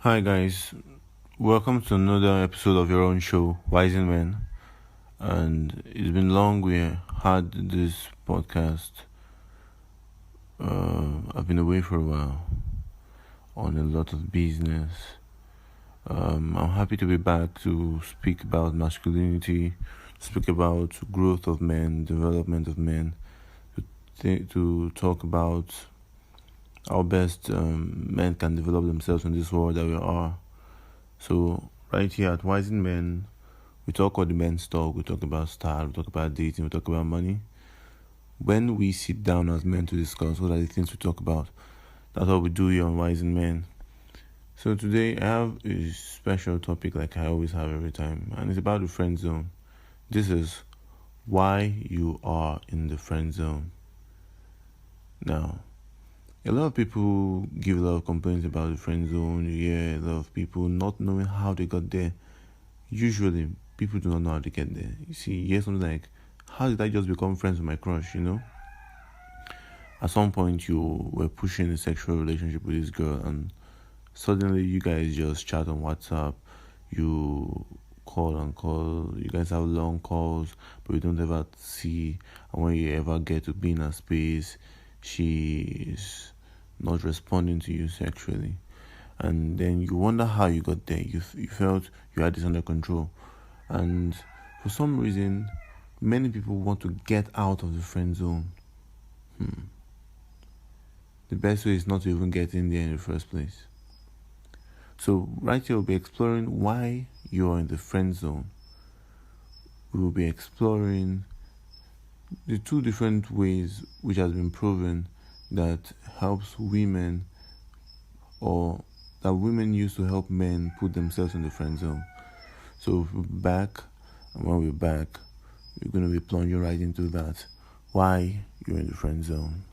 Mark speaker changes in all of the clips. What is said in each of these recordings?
Speaker 1: Hi guys, welcome to another episode of your own show, Rising Men. And it's been long we had this podcast. I've been away for a while on a lot of business. I'm happy to be back to speak about masculinity, speak about growth of men, development of men, to talk about how best men can develop themselves in this world that we are. So right here at Rising Men, we talk all the men's talk. We talk about style. We talk about dating. We talk about money. When we sit down as men to discuss, what are the things we talk about? That's what we do here on Rising Men. So today I have a special topic, like I always have every time, and it's about the friend zone. This is why you are in the friend zone. Now, a lot of people give a lot of complaints about the friend zone. You hear a lot of people not knowing how they got there. Usually, people do not know how to get there. You see, you hear something like, how did I just become friends with my crush, At some point, you were pushing a sexual relationship with this girl, and suddenly you guys just chat on WhatsApp. You call, you guys have long calls, but you don't ever see. And when you ever get to be in a space, she's not responding to you sexually. And then you wonder how you got there. You felt you had this under control. And for some reason, many people want to get out of the friend zone. The best way is not to even get in there in the first place. So right here we'll be exploring why you're in the friend zone. We will be exploring the two different ways which has been proven that helps women, or that women use to help men put themselves in the friend zone. So we'll be back, and when we're back, we're going to be plunging right into that. Why you're in the friend zone.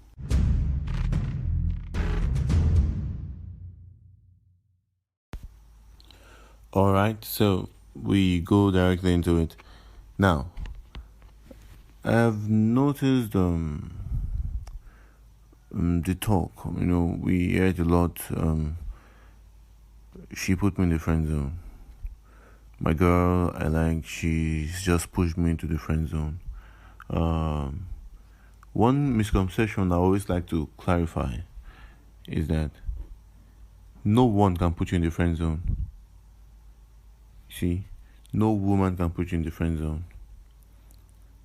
Speaker 1: Alright, so we go directly into it. Now, I've noticed the talk. We heard a lot. She put me in the friend zone. My girl, she's just pushed me into the friend zone. One misconception I always like to clarify is that no one can put you in the friend zone. See, no woman can put you in the friend zone.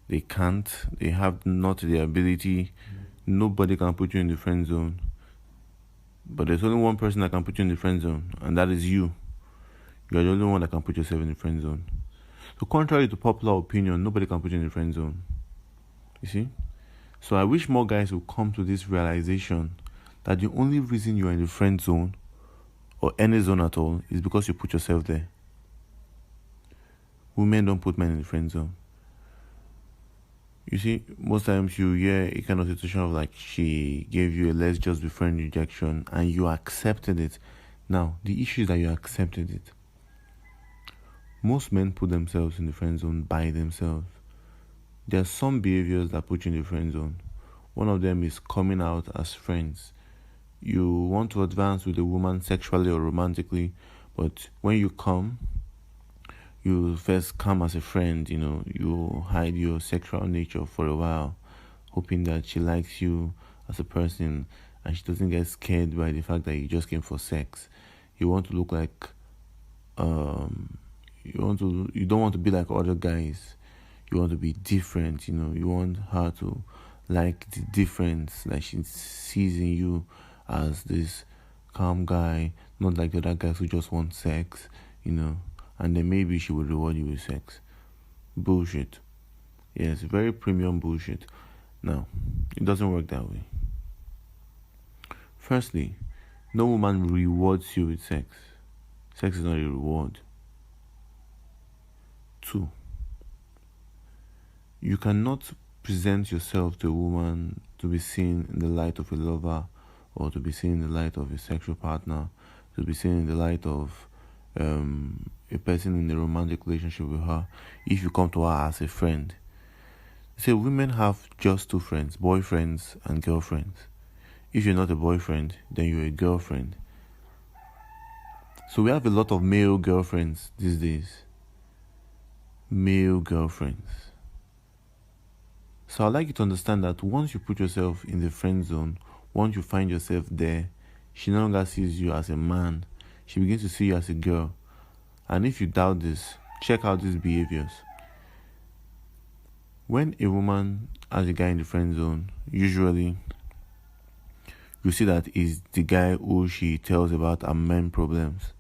Speaker 1: They can't. They have not the ability. Nobody can put you in the friend zone. But there's only one person that can put you in the friend zone, and that is you. You are the only one that can put yourself in the friend zone. So contrary to popular opinion, nobody can put you in the friend zone. You see? So I wish more guys would come to this realization that the only reason you are in the friend zone, or any zone at all, is because you put yourself there. Women don't put men in the friend zone. You see, most times you hear a kind of situation of like, she gave you a let's just be friend rejection and you accepted it. Now, the issue is that you accepted it. Most men put themselves in the friend zone by themselves. There are some behaviors that put you in the friend zone. One of them is coming out as friends. You want to advance with a woman sexually or romantically, but when you come, you first come as a friend, you hide your sexual nature for a while, hoping that she likes you as a person and she doesn't get scared by the fact that you just came for sex. You want to look like, you don't want to be like other guys. You want to be different, you want her to like the difference, like she sees in you as this calm guy, not like the other guys who just want sex, and then maybe she will reward you with sex. Bullshit. Yes, very premium bullshit. Now, it doesn't work that way. Firstly, no woman rewards you with sex. Sex is not a reward. 2, you cannot present yourself to a woman to be seen in the light of a lover, or to be seen in the light of a sexual partner, to be seen in the light of a person in a romantic relationship with her, if you come to her as a friend. So women have just two friends, boyfriends and girlfriends. If you're not a boyfriend, then you're a girlfriend. So we have a lot of male girlfriends these days. Male girlfriends. So I'd like you to understand that once you put yourself in the friend zone, once you find yourself there, she no longer sees you as a man. She begins to see you as a girl. And if you doubt this, check out these behaviors. When a woman has a guy in the friend zone, usually you see that is the guy who she tells about her men problems.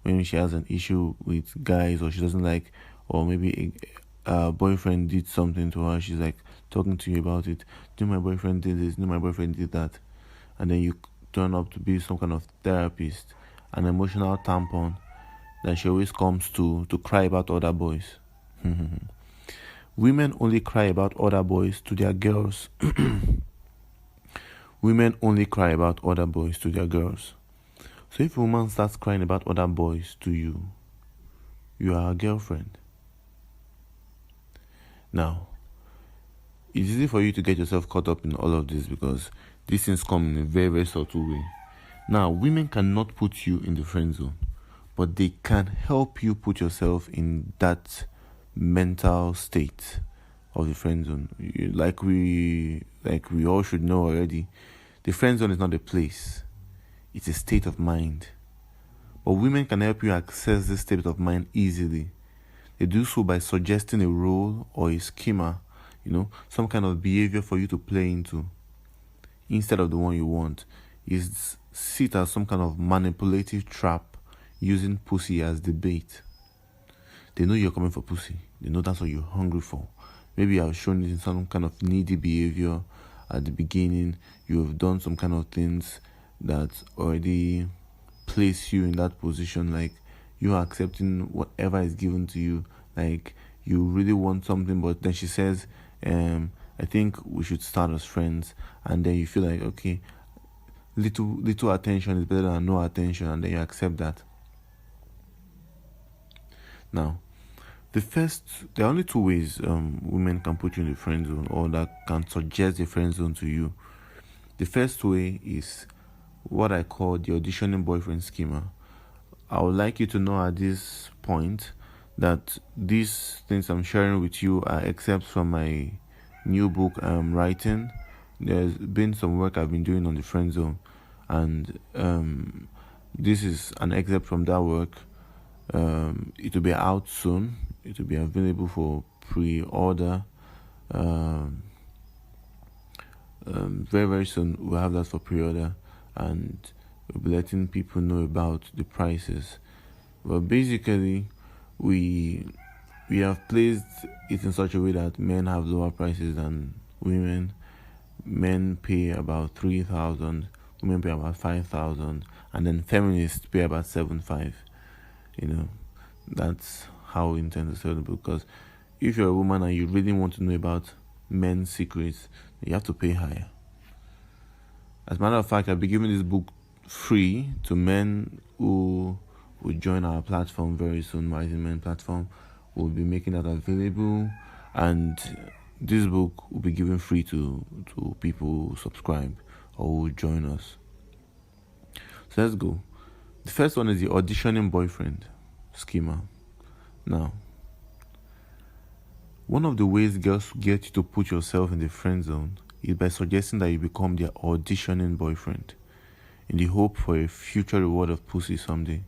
Speaker 1: When she has an issue with guys, or she doesn't like, or maybe a boyfriend did something to her, she's like talking to you about it. My boyfriend did this, my boyfriend did that. And then you turn up to be some kind of therapist, an emotional tampon that she always comes to cry about other boys. Women only cry about other boys to their girls. Women only cry about other boys to their girls. So if a woman starts crying about other boys to you, you are her girlfriend. Now, it's easy for you to get yourself caught up in all of this because these things come in a very, very subtle way. Now, women cannot put you in the friend zone, but they can help you put yourself in that mental state of the friend zone. Like we all should know already, the friend zone is not a place, it's a state of mind. But women can help you access this state of mind easily. They do so by suggesting a role or a schema, some kind of behavior for you to play into instead of the one you want. Is see it as some kind of manipulative trap using pussy as the bait. They know you're coming for pussy. They know that's what you're hungry for. Maybe I've shown it in some kind of needy behavior at the beginning. You have done some kind of things that already place you in that position, like you are accepting whatever is given to you, like you really want something, but then she says, I think we should start as friends, and then you feel like, okay, little attention is better than no attention, and then you accept that. Now, there are only two ways women can put you in the friend zone, or that can suggest the friend zone to you. The first way is what I call the auditioning boyfriend schema. I would like you to know at this point that these things I'm sharing with you are excerpts from my new book I'm writing. There's been some work I've been doing on the friend zone, and this is an excerpt from that work. It will be out soon. It will be available for pre-order. Very, very soon we'll have that for pre-order, and we'll be letting people know about the prices. But basically, we have placed it in such a way that men have lower prices than women. Men pay about 3,000, women pay about 5,000, and then feminists pay about 7,500. That's how we intend to sell the book. Because if you're a woman and you really want to know about men's secrets, you have to pay higher. As a matter of fact, I'll be giving this book free to men who will join our platform very soon, Rising Men platform. We'll be making that available, and this book will be given free to people who subscribe or who join us. So let's go. The first one is the auditioning boyfriend schema. Now, one of the ways girls get you to put yourself in the friend zone is by suggesting that you become their auditioning boyfriend in the hope for a future reward of pussy someday.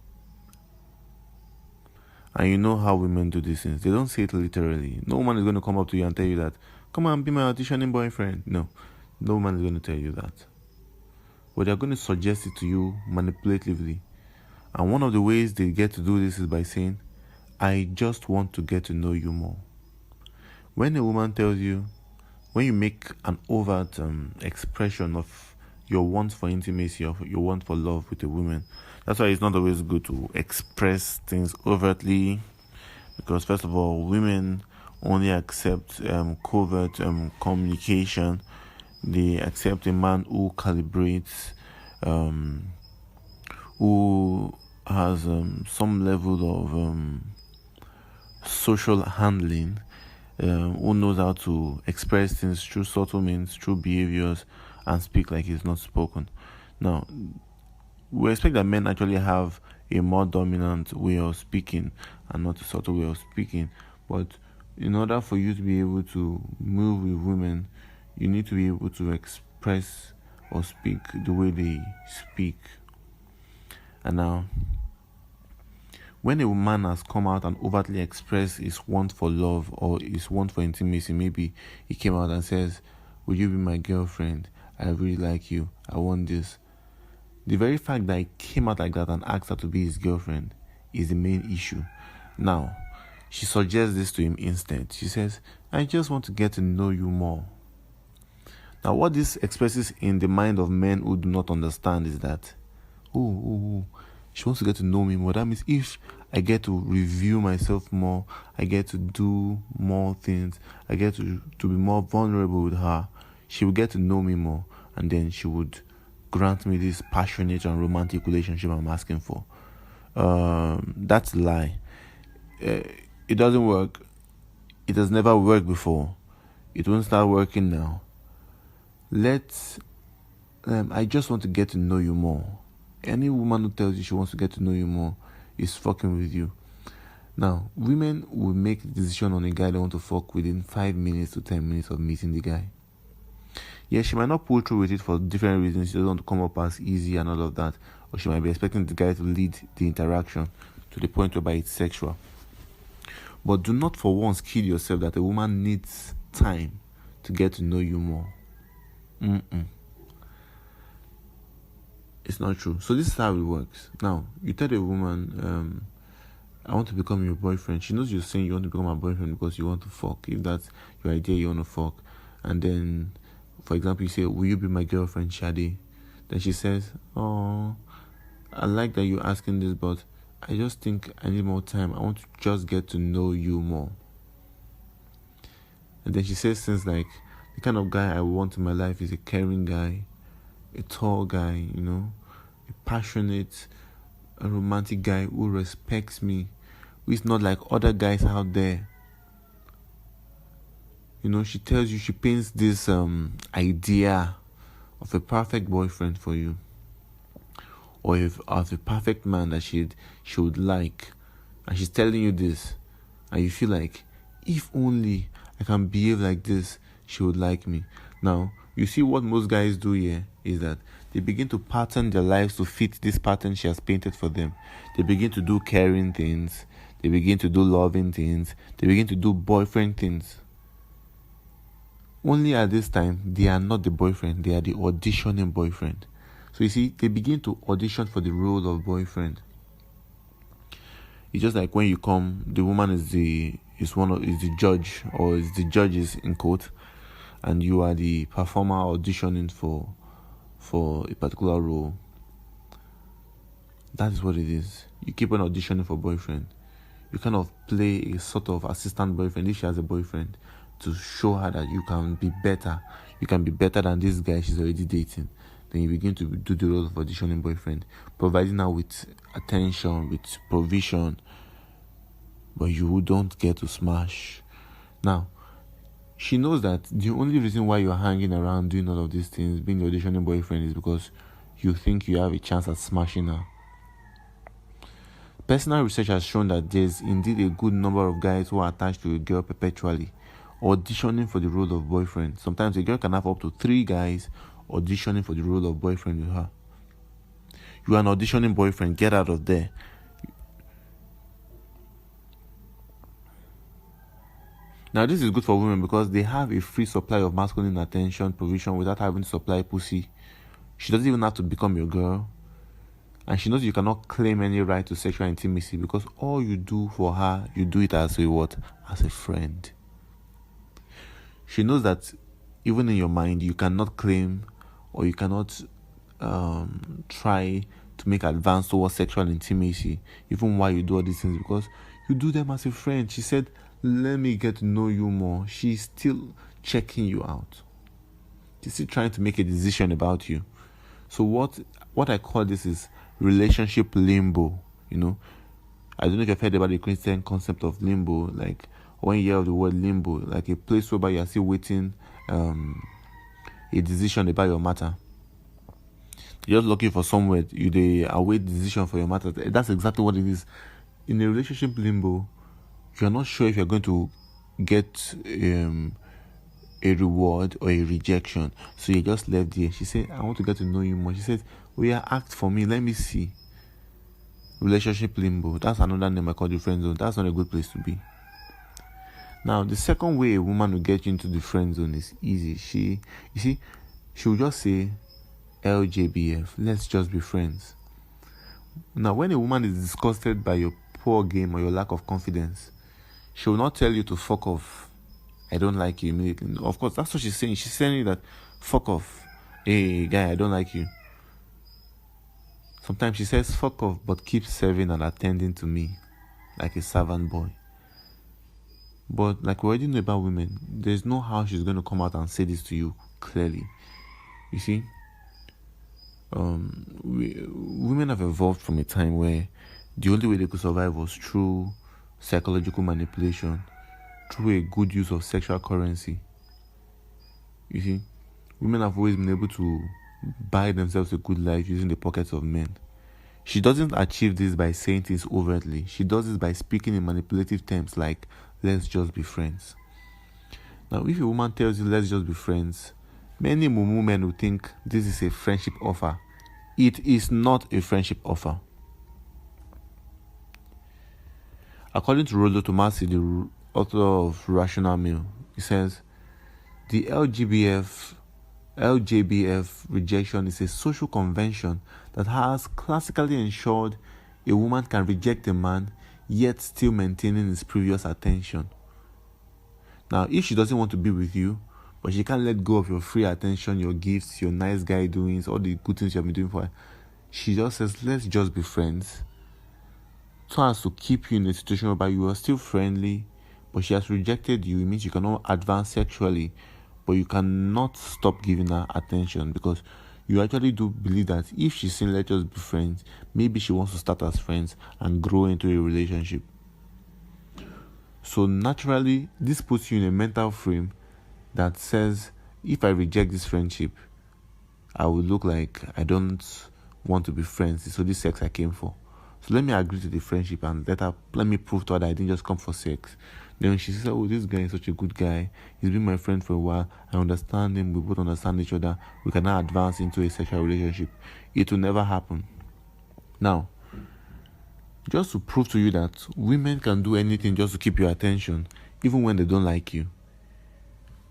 Speaker 1: And you know how women do these things. They don't say it literally. No one is going to come up to you and tell you that, come on, be my auditioning boyfriend. No one is going to tell you that. But they're going to suggest it to you manipulatively. And one of the ways they get to do this is by saying, I just want to get to know you more. When a woman tells you, when you make an overt expression of your want for intimacy, of your want for love with a woman, that's why it's not always good to express things overtly, because first of all, women only accept covert communication. They accept a man who calibrates, who has some level of social handling, who knows how to express things through subtle means, through behaviors, and speak like it's not spoken. Now, we expect that men actually have a more dominant way of speaking and not a subtle way of speaking. But in order for you to be able to move with women, you need to be able to express or speak the way they speak. And now, when a man has come out and overtly expressed his want for love or his want for intimacy, maybe he came out and says, "Will you be my girlfriend? I really like you. I want this." The very fact that he came out like that and asked her to be his girlfriend is the main issue. Now, she suggests this to him instead. She says, "I just want to get to know you more." Now, what this expresses in the mind of men who do not understand is that, she wants to get to know me more. That means if I get to review myself more, I get to do more things, I get to be more vulnerable with her, she will get to know me more, and then she would grant me this passionate and romantic relationship I'm asking for. That's a lie. It doesn't work. It has never worked before. It won't start working now. I just want to get to know you more. Any woman who tells you she wants to get to know you more is fucking with you. Now, women will make the decision on a guy they want to fuck within 5 minutes to 10 minutes of meeting the guy. Yeah, she might not pull through with it for different reasons. She doesn't want to come up as easy and all of that. Or she might be expecting the guy to lead the interaction to the point whereby it's sexual. But do not for once kid yourself that a woman needs time to get to know you more. It's not true. So this is how it works. Now, you tell a woman, I want to become your boyfriend. She knows you're saying you want to become my boyfriend because you want to fuck. If that's your idea, you want to fuck. And then, for example, you say, "Will you be my girlfriend, Shadi?" Then she says, "Oh, I like that you're asking this, but I just think I need more time. I want to just get to know you more." And then she says things like, "The kind of guy I want in my life is a caring guy, a tall guy, a passionate, a romantic guy who respects me, who is not like other guys out there." She tells you, she paints this idea of a perfect boyfriend for you, or of a perfect man that she would like, and she's telling you this, and you feel like, if only I can behave like this, she would like me. Now, you see what most guys do here is that they begin to pattern their lives to fit this pattern she has painted for them. They begin to do caring things, they begin to do loving things, they begin to do boyfriend things. Only at this time, they are not the boyfriend, they are the auditioning boyfriend. So you see, they begin to audition for the role of boyfriend. It's just like when you come, the woman is the judge, or is the judges in court, and you are the performer auditioning for a particular role. That is what it is. You keep on auditioning for boyfriend. You kind of play a sort of assistant boyfriend if she has a boyfriend, to show her that you can be better. You can be better than this guy she's already dating. Then you begin to do the role of auditioning boyfriend, providing her with attention, with provision, but you don't get to smash. Now, she knows that the only reason why you're hanging around doing all of these things, being the auditioning boyfriend, is because you think you have a chance at smashing her. Personal research has shown that there's indeed a good number of guys who are attached to a girl perpetually, auditioning for the role of boyfriend. Sometimes a girl can have up to 3 guys auditioning for the role of boyfriend with her. You are an auditioning boyfriend, get out of there. Now, this is good for women because they have a free supply of masculine attention, provision, without having to supply pussy. She doesn't even have to become your girl. And she knows you cannot claim any right to sexual intimacy because all you do for her, you do it as a what? As a friend. She knows that even in your mind, you cannot claim, or you cannot try to make advance towards sexual intimacy, even while you do all these things, because you do them as a friend. She said, "Let me get to know you more." She's still checking you out. She's still trying to make a decision about you. So what I call this is relationship limbo. I don't know if you've heard about the Christian concept of limbo, like when you hear of the word limbo, like a place whereby you are still waiting a decision about your matter. You're just looking for somewhere they await decision for your matter. That's exactly what it is. In a relationship limbo, you're not sure if you're going to get a reward or a rejection. So you just left there. She said, I want to get to know you more. She said, oh yeah, act for me. Let me see. Relationship limbo. That's another name I call the friend zone. That's not a good place to be. Now, the second way a woman will get you into the friend zone is easy. She will just say, LJBF, let's just be friends. Now, when a woman is disgusted by your poor game or your lack of confidence, she will not tell you to fuck off. I don't like you immediately. Of course, that's what she's saying. She's saying that, fuck off. Hey, guy, I don't like you. Sometimes she says, fuck off, but keep serving and attending to me like a servant boy. But like we already know about women, there's no how she's going to come out and say this to you clearly. You see, women have evolved from a time where the only way they could survive was through psychological manipulation, through a good use of sexual currency. You see, women have always been able to buy themselves a good life using the pockets of men. She doesn't achieve this by saying things overtly. She does this by speaking in manipulative terms like, let's just be friends. Now, if a woman tells you, let's just be friends, many mumu men will think this is a friendship offer. It is not a friendship offer. According to Rollo Tomasi, the author of Rational Male, he says, the LJBF rejection is a social convention that has classically ensured a woman can reject a man yet still maintaining his previous attention. Now, if she doesn't want to be with you, but she can't let go of your free attention, your gifts, your nice guy doings, all the good things you have been doing for her, she just says, let's just be friends, so as to keep you in a situation whereby you are still friendly, but she has rejected you. It means you cannot advance sexually, but you cannot stop giving her attention, because you actually do believe that if she's saying let's just be friends, maybe she wants to start as friends and grow into a relationship. So naturally, this puts you in a mental frame that says, if I reject this friendship, I will look like I don't want to be friends. It's only sex I came for. So let me agree to the friendship and let me prove to her that I didn't just come for sex. Then she says, oh, this guy is such a good guy. He's been my friend for a while. I understand him. We both understand each other. We cannot advance into a sexual relationship. It will never happen. Now, just to prove to you that women can do anything just to keep your attention, even when they don't like you,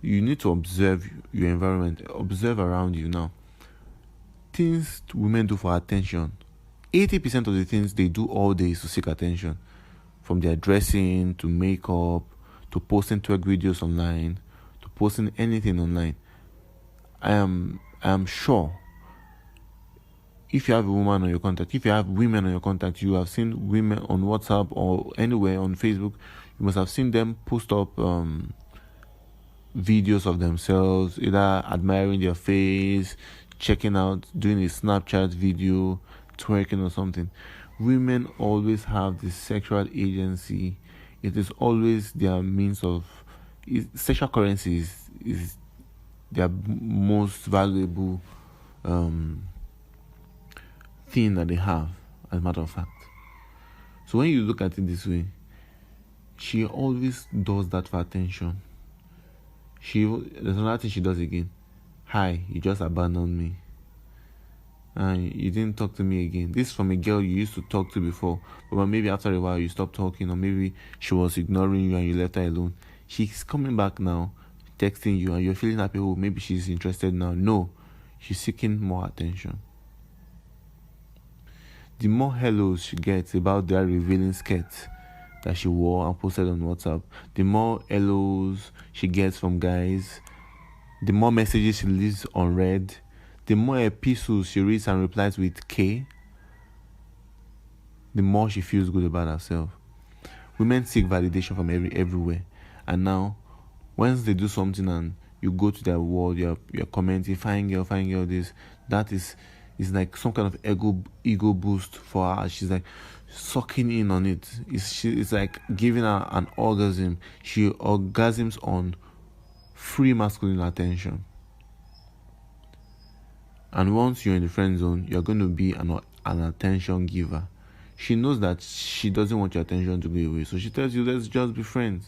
Speaker 1: you need to observe your environment. Observe around you now. Things women do for attention, 80% of the things they do all day is to seek attention. From their dressing, to makeup, to posting twerk videos online, to posting anything online. I am sure if you have a woman on your contact, if you have women on your contact, you have seen women on WhatsApp or anywhere on Facebook, you must have seen them post up videos of themselves, either admiring their face, checking out, doing a Snapchat video, twerking or something. Women always have this sexual agency. It is always their means of sexual currency is their most valuable thing that they have, as a matter of fact. So when you look at it this way, she always does that for attention. There's another thing she does again. Hi, you just abandoned me. And you didn't talk to me again. This is from a girl you used to talk to before, but maybe after a while you stopped talking, or maybe she was ignoring you and you left her alone. She's coming back now, texting you, and you're feeling happy. Oh, maybe she's interested now. No, she's seeking more attention. The more hellos she gets about their revealing skirt that she wore and posted on WhatsApp, the more hellos she gets from guys, the more messages she leaves unread, the more epistles she reads and replies with K, the more she feels good about herself. Women seek validation from everywhere, and now, once they do something and you go to their world, you're commenting, fine girl, this, that is like some kind of ego boost for her. She's like sucking in on it. It's like giving her an orgasm. She orgasms on free masculine attention. And once you're in the friend zone, you're going to be an attention giver. She knows that she doesn't want your attention to go away, so she tells you, let's just be friends.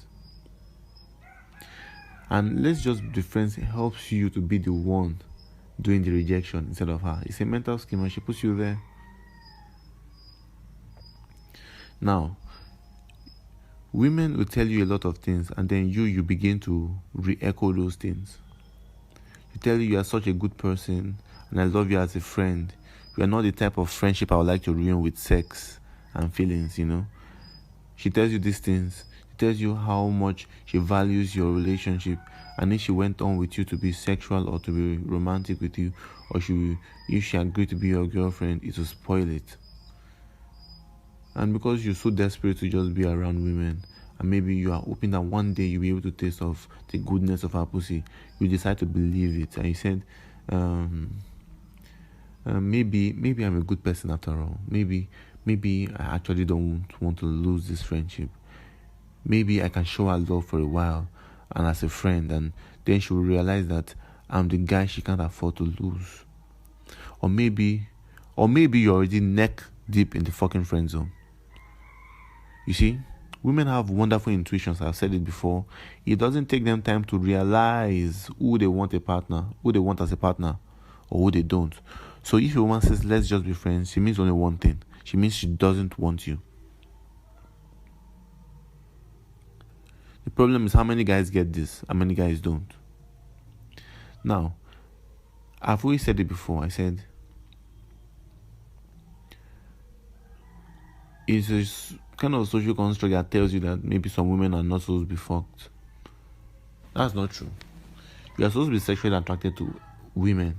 Speaker 1: And let's just be friends helps you to be the one doing the rejection instead of her. It's a mental schema. She puts you there. Now, women will tell you a lot of things, and then you begin to re-echo those things. She tell you are such a good person, and I love you as a friend. You are not the type of friendship I would like to ruin with sex and feelings, She tells you these things. She tells you how much she values your relationship, and if she went on with you to be sexual or to be romantic with you, or if she agreed to be your girlfriend, it will spoil it. And because you're so desperate to just be around women, and maybe you are hoping that one day you'll be able to taste of the goodness of her pussy, you decide to believe it, and you said, maybe I'm a good person after all. Maybe I actually don't want to lose this friendship. Maybe I can show her love for a while and as a friend, and then she will realize that I'm the guy she can't afford to lose. Or maybe you're already neck deep in the fucking friend zone. You see, women have wonderful intuitions. I've said it before. It doesn't take them time to realize who they want as a partner, or who they don't. So if a woman says, let's just be friends, she means only one thing. She means she doesn't want you. The problem is how many guys get this, how many guys don't. Now, I've always said it before. I said, it's a kind of social construct that tells you that maybe some women are not supposed to be fucked. That's not true. You are supposed to be sexually attracted to women.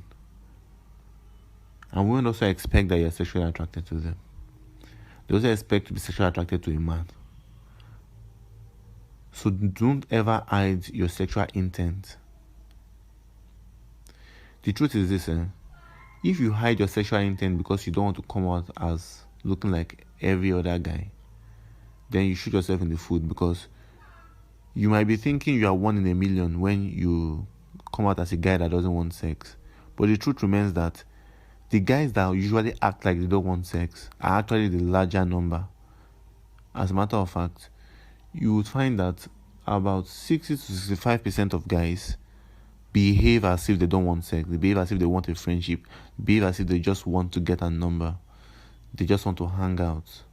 Speaker 1: And women also expect that you're sexually attracted to them. They also expect to be sexually attracted to a man. So don't ever hide your sexual intent. The truth is this, if you hide your sexual intent because you don't want to come out as looking like every other guy, then you shoot yourself in the foot, because you might be thinking you are one in a million when you come out as a guy that doesn't want sex. But the truth remains that the guys that usually act like they don't want sex are actually the larger number. As a matter of fact, you would find that about 60 to 65% of guys behave as if they don't want sex. They behave as if they want a friendship. They behave as if they just want to get a number. They just want to hang out.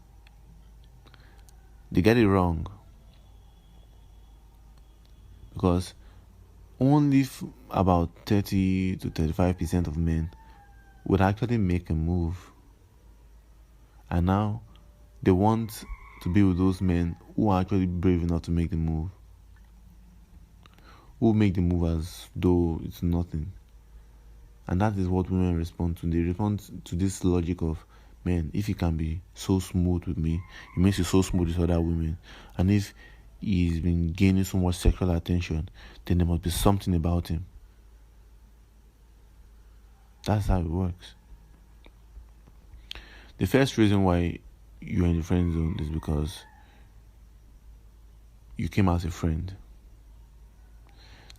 Speaker 1: They get it wrong. Because only about 30 to 35% of men would actually make a move. And now they want to be with those men who are actually brave enough to make the move. Who make the move as though it's nothing. And that is what women respond to. They respond to this logic of, man, if he can be so smooth with me, it makes you so smooth with other women. And if he's been gaining so much sexual attention, then there must be something about him. That's how it works. The first reason why you're in the friend zone is because you came as a friend.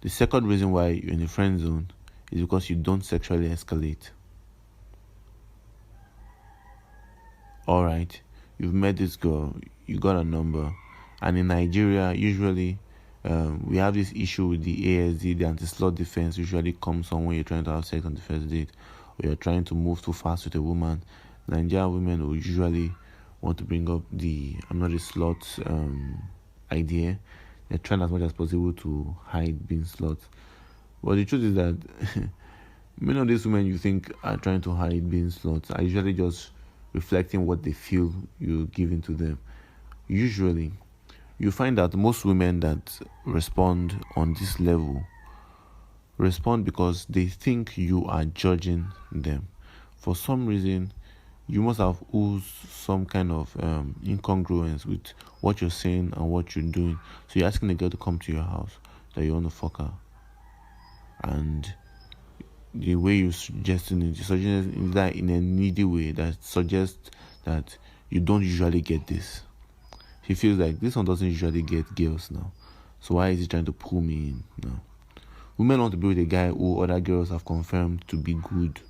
Speaker 1: The second reason why you're in the friend zone is because you don't sexually escalate. Alright, you've met this girl, you got a number, and in Nigeria, usually we have this issue with the ASD, the anti-slut defense usually comes on when you're trying to have sex on the first date, or you're trying to move too fast with a woman. Nigerian women will usually want to bring up the I'm not a slut idea. They're trying as much as possible to hide being sluts. But the truth is that many of these women you think are trying to hide being sluts are usually just reflecting what they feel you're giving to them. Usually, you find that most women that respond on this level respond because they think you are judging them. For some reason, you must have oozed some kind of incongruence with what you're saying and what you're doing. So you're asking the girl to come to your house, that you want to fuck her. And the way you're suggesting it, you're suggesting that in a needy way that suggests that you don't usually get this. She feels like this one doesn't usually get girls now. So why is he trying to pull me in now? Women want to be with a guy who other girls have confirmed to be good.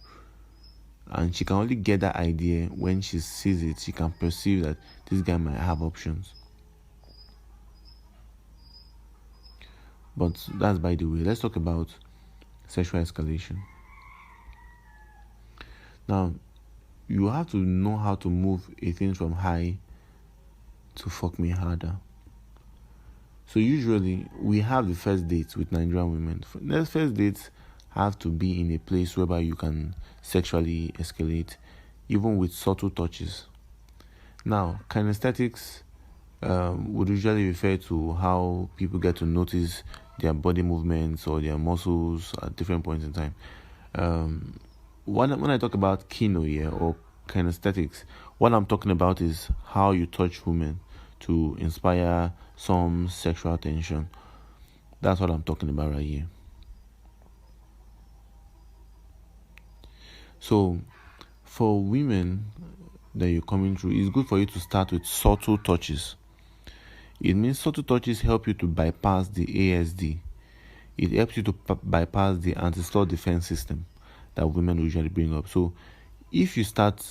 Speaker 1: And she can only get that idea when she sees it. She can perceive that this guy might have options. But that's by the way. Let's talk about sexual escalation. Now, you have to know how to move a thing from high to fuck me harder. So usually we have the first dates with Nigerian women. The first dates have to be in a place whereby you can sexually escalate, even with subtle touches. Now, kinesthetics would usually refer to how people get to notice their body movements or their muscles at different points in time. When I talk about kino here or kinesthetics, what I'm talking about is how you touch women to inspire some sexual tension. That's what I'm talking about right here. So, for women that you're coming through, it's good for you to start with subtle touches. It means subtle touches help you to bypass the ASD. It helps you to bypass the anti-slur defense system that women usually bring up. So, if you start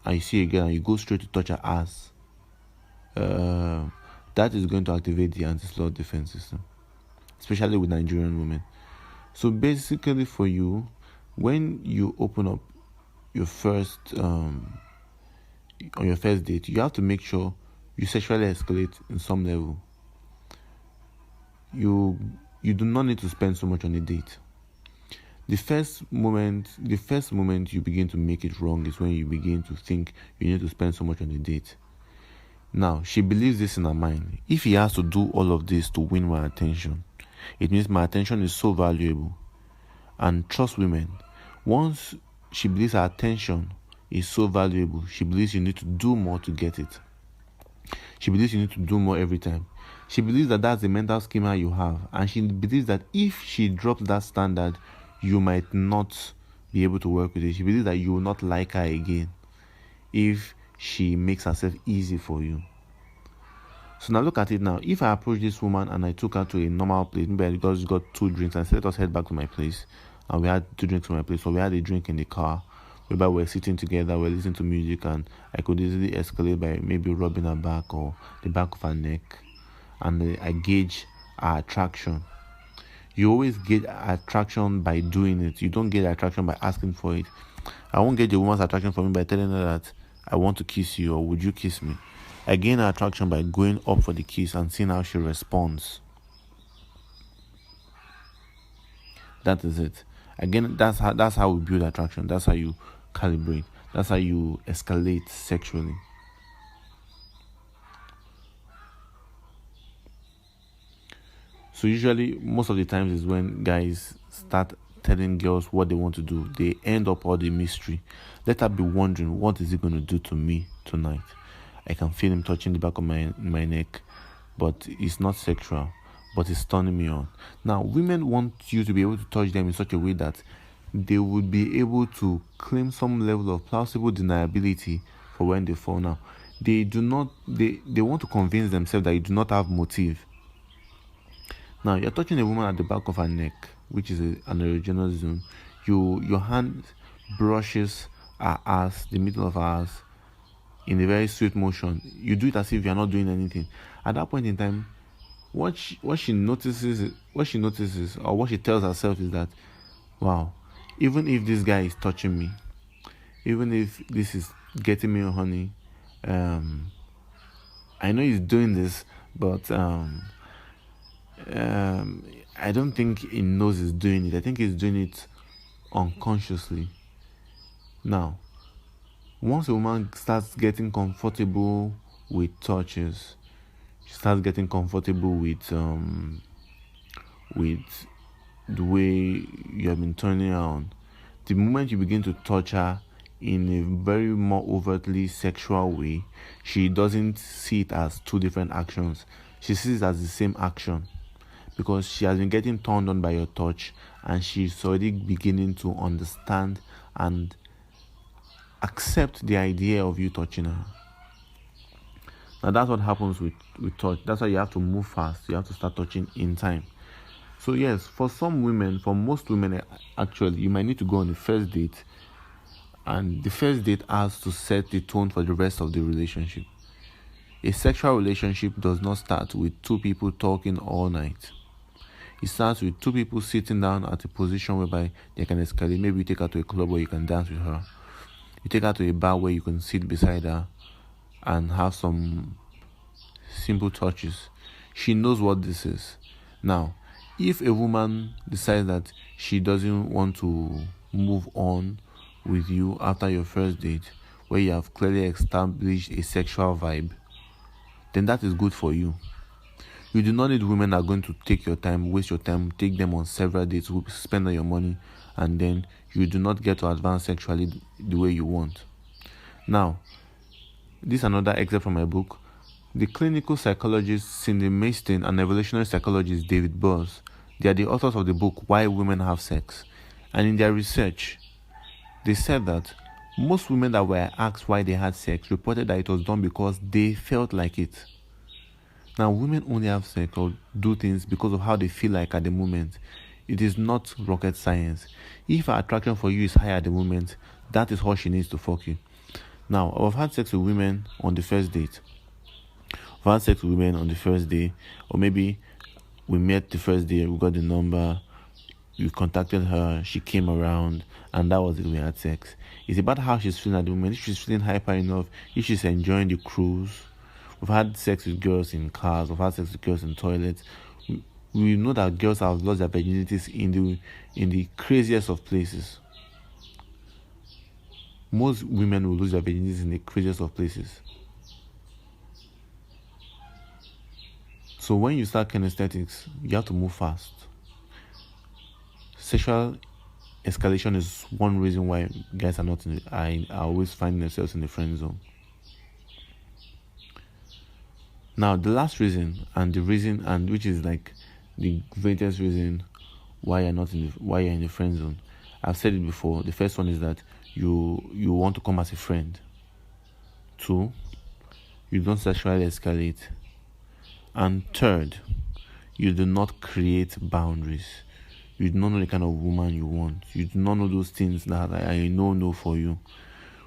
Speaker 1: and you see a girl and you go straight to touch her ass, that is going to activate the anti-slur defense system, especially with Nigerian women. So basically, for you, when you open up your first on your first date, you have to make sure you sexually escalate in some level. You do not need to spend so much on a date. The first moment you begin to make it wrong is when you begin to think you need to spend so much on a date. Now, she believes this in her mind. If he has to do all of this to win my attention, it means my attention is so valuable. And trust women, once she believes her attention is so valuable, she believes you need to do more to get it. She believes you need to do more every time. She believes that that's the mental schema you have. And she believes that if she drops that standard, you might not be able to work with it. She believes that you will not like her again if she makes herself easy for you. So now look at it now. If I approach this woman and I took her to a normal place, maybe I just got 2 drinks and said, let us head back to my place. And we had 2 drinks to my place. So we had a drink in the car, whereby we're sitting together, we're listening to music, and I could easily escalate by maybe rubbing her back or the back of her neck. And I gauge her attraction. You always get attraction by doing it. You don't get attraction by asking for it. I won't get a woman's attraction for me by telling her that I want to kiss you or would you kiss me. I gain her attraction by going up for the kiss and seeing how she responds. That is it. Again, that's how we build attraction. That's how you calibrate. That's how you escalate sexually. So usually, most of the times is when guys start telling girls what they want to do. They end up all the mystery. Let her be wondering, what is he going to do to me tonight? I can feel him touching the back of my neck, but it's not sexual, but it's turning me on. Now, women want you to be able to touch them in such a way that they would be able to claim some level of plausible deniability for when they fall. Now, they want to convince themselves that you do not have motive. Now, you're touching a woman at the back of her neck, which is an erogenous zone. Your hand brushes her ass, the middle of her ass, in a very sweet motion. You do it as if you're not doing anything. At that point in time, what she notices, or what she tells herself is that, wow, even if this guy is touching me, even if this is getting me honey, I know he's doing this, but I don't think he knows he's doing it. I think he's doing it unconsciously. Now, once a woman starts getting comfortable with touches, she starts getting comfortable with the way you have been turning her on. The moment you begin to touch her in a very more overtly sexual way, she doesn't see it as 2 different actions. She sees it as the same action, because she has been getting turned on by your touch, and she's already beginning to understand and accept the idea of you touching her. Now that's what happens with touch. That's why you have to move fast. You have to start touching in time. So yes, for some women, for most women actually, you might need to go on the first date And the first date has to set the tone for the rest of the relationship. A sexual relationship does not start with two people talking all night. It starts with two people sitting down at a position whereby they can escalate. Maybe you take her to a club where you can dance with her. You take her to a bar where you can sit beside her and have some simple touches. She knows what this is. Now, if a woman decides that she doesn't want to move on with you after your first date, where you have clearly established a sexual vibe, then that is good for you. You do not need women that are going to take your time, waste your time, take them on several dates, spend all your money, and then you do not get to advance sexually the way you want. Now, this is another excerpt from my book. The clinical psychologist Cindy Maston and evolutionary psychologist David Boaz, they are the authors of the book Why Women Have Sex. And in their research, they said that most women that were asked why they had sex reported that it was done because they felt like it. Now, women only have sex or do things because of how they feel like at the moment. It is not rocket science. If her attraction for you is high at the moment, that is how she needs to fuck you. Now, I've had sex with women on the first date. I've had sex with women on the first day, or maybe we met the first day, we got the number, we contacted her, she came around, and that was it, we had sex. It's about how she's feeling at the moment. If she's feeling hyper enough, if she's enjoying the cruise. We've had sex with girls in cars, we've had sex with girls in toilets. We know that girls have lost their virginities in the craziest of places. Most women will lose their virginities in the craziest of places. So when you start kinesthetics, you have to move fast. Sexual escalation is one reason why guys are not are always finding themselves in the friend zone. Now, the last reason, and which is like the greatest reason why you're in the friend zone. I've said it before. The first one is that you want to come as a friend. 2, you don't sexually escalate. And 3rd, you do not create boundaries. You do not know the kind of woman you want. You do not know those things that I know for you.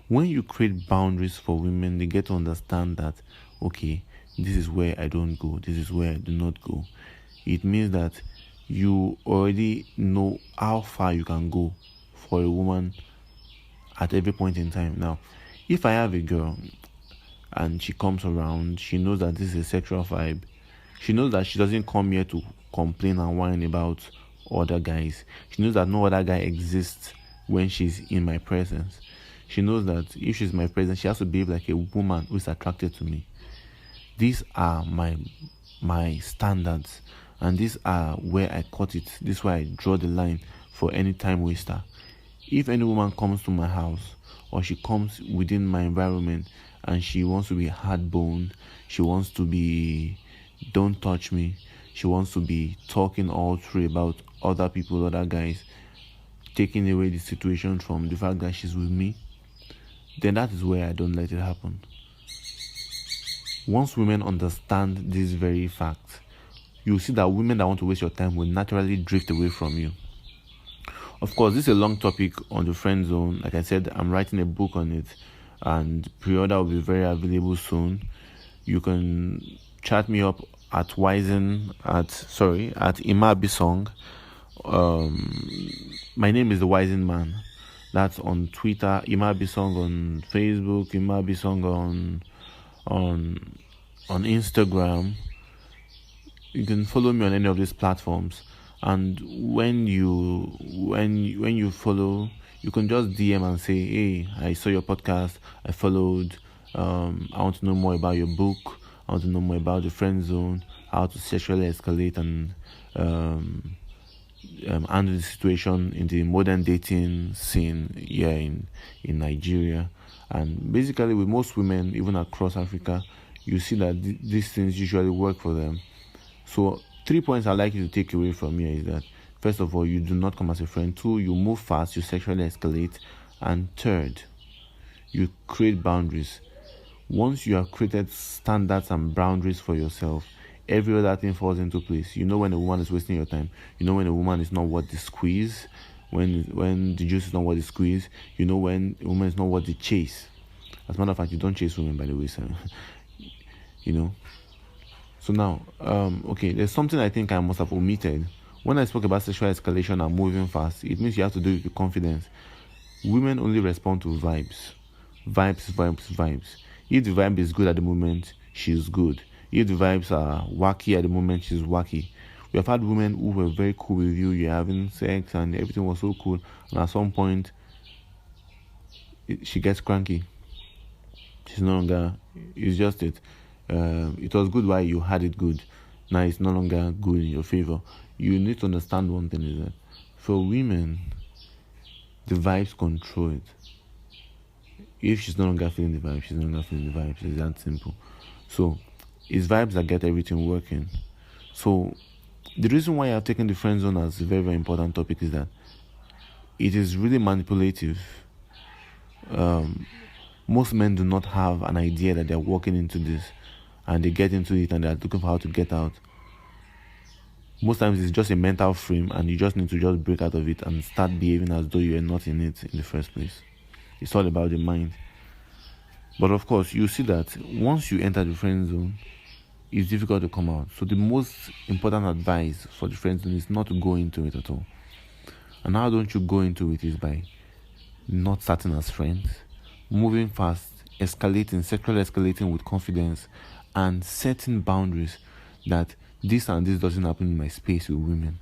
Speaker 1: When you create boundaries for women, they get to understand that, okay, this is where I don't go. This is where I do not go. It means that you already know how far you can go for a woman at every point in time. Now, if I have a girl and she comes around, she knows that this is a sexual vibe. She knows that she doesn't come here to complain and whine about other guys. She knows that no other guy exists when she's in my presence. She knows that if she's in my presence, she has to behave like a woman who is attracted to me. These are my standards, and these are where I cut it. This is where I draw the line for any time waster. If any woman comes to my house or she comes within my environment and she wants to be hard-boned, she wants to be don't touch me, she wants to be talking all through about other people, other guys, taking away the situation from the fact that she's with me, then that is where I don't let it happen. Once women understand this very fact, you'll see that women that want to waste your time will naturally drift away from you. Of course, this is a long topic on the friend zone. Like I said, I'm writing a book on it, and pre-order will be very available soon. You can chat me up at Imabisong. My name is the Wisen Man. That's on Twitter, Imabisong on Facebook, Imabisong on Instagram. You can follow me on any of these platforms, and when you follow, you can just DM and say, hey, I saw your podcast, I followed, I want to know more about your book, I want to know more about the friend zone, how to sexually escalate and handle the situation in the modern dating scene here in Nigeria. And basically, with most women, even across Africa, you see that these things usually work for them. So 3 points I'd like you to take away from here is that, first of all, you do not come as a friend. 2, you move fast, you sexually escalate. And 3rd, you create boundaries. Once you have created standards and boundaries for yourself, every other thing falls into place. You know when a woman is wasting your time. You know when a woman is not worth the squeeze. when the juice is not worth the squeeze. You know when a woman is not worth the chase. As a matter of fact, you don't chase women, by the way, so you know. So now, okay, there's something I think I must have omitted. When I spoke about sexual escalation and moving fast, it means you have to do it with confidence. Women only respond to vibes. Vibes, vibes, vibes. If the vibe is good at the moment, she's good. If the vibes are wacky at the moment, she's wacky. We have had women who were very cool with you, you're having sex and everything was so cool, and at some point, she gets cranky. She's no longer, it's just it. It was good while you had it good. Now it's no longer good in your favor. You need to understand one thing is that for women, the vibes control it. If she's no longer feeling the vibes, she's no longer feeling the vibes. It's that simple. So, it's vibes that get everything working. So, the reason why I've taken the friend zone as a very, very important topic is that it is really manipulative. Most men do not have an idea that they're walking into this, and they get into it and they're looking for how to get out. Most times it's just a mental frame, and you just need to just break out of it and start behaving as though you are not in it in the first place. It's all about the mind. But of course, you see that once you enter the friend zone, it's difficult to come out. So the most important advice for the friend zone is not to go into it at all. And how don't you go into it is by not starting as friends, moving fast, sexually escalating with confidence, and setting boundaries that this and this doesn't happen in my space with women.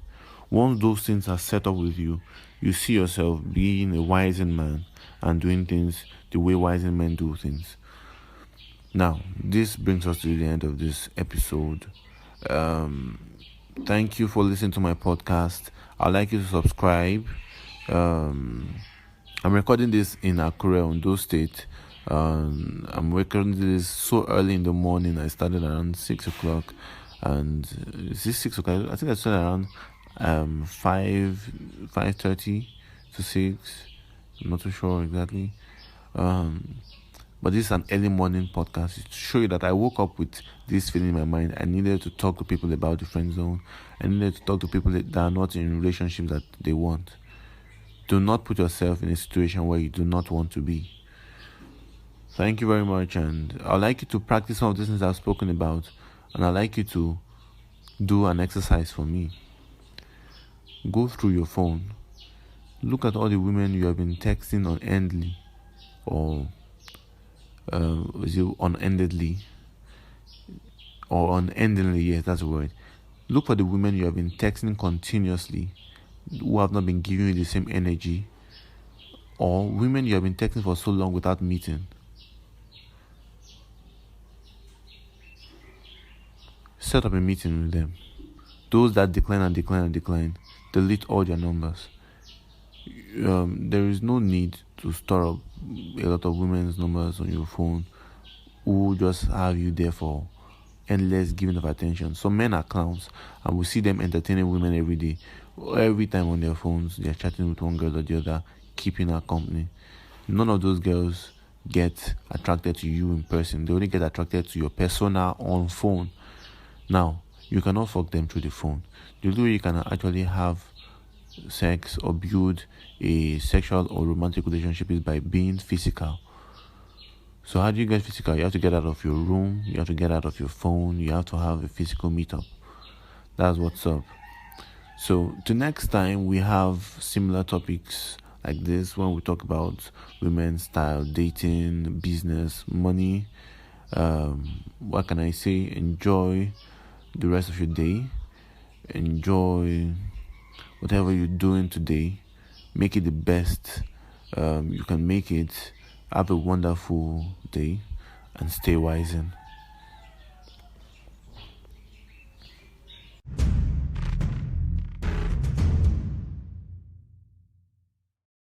Speaker 1: Once those things are set up with you, you see yourself being a wizened man and doing things the way wizened men do things. Now, this brings us to the end of this episode. Thank you for listening to my podcast. I'd like you to subscribe. I'm recording this in Akure, Ondo State. I'm recording this so early in the morning. I started around 6 o'clock. And is this 6 o'clock? I think I started around 5:30 to 6. I'm not too sure exactly. But this is an early morning podcast to show you that I woke up with this feeling in my mind. I needed to talk to people about the friend zone. I needed to talk to people that are not in relationships that they want. Do not put yourself in a situation where you do not want to be. Thank you very much, and I'd like you to practice some of the things I've spoken about, and I'd like you to do an exercise for me. Go through your phone. Look at all the women you have been texting unendingly, or unendedly, or unendingly, yes, that's the word. Look for the women you have been texting continuously, who have not been giving you the same energy, or women you have been texting for so long without meeting. Set up a meeting with them. Those that decline, delete all their numbers. There is no need to store up a lot of women's numbers on your phone who just have you there for endless giving of attention. Some men are clowns, and we see them entertaining women every day. Every time on their phones, they're chatting with one girl or the other, keeping her company. None of those girls get attracted to you in person. They only get attracted to your persona on phone. Now, you cannot fuck them through the phone. The only way you can actually have sex or build a sexual or romantic relationship is by being physical. So how do you get physical? You have to get out of your room, you have to get out of your phone, you have to have a physical meetup. That's what's up. So the next time we have similar topics like this, when we talk about women's style, dating, business, money, what can I say? Enjoy the rest of your day. Enjoy whatever you're doing today. Make it the best you can make it. Have a wonderful day and stay wizened.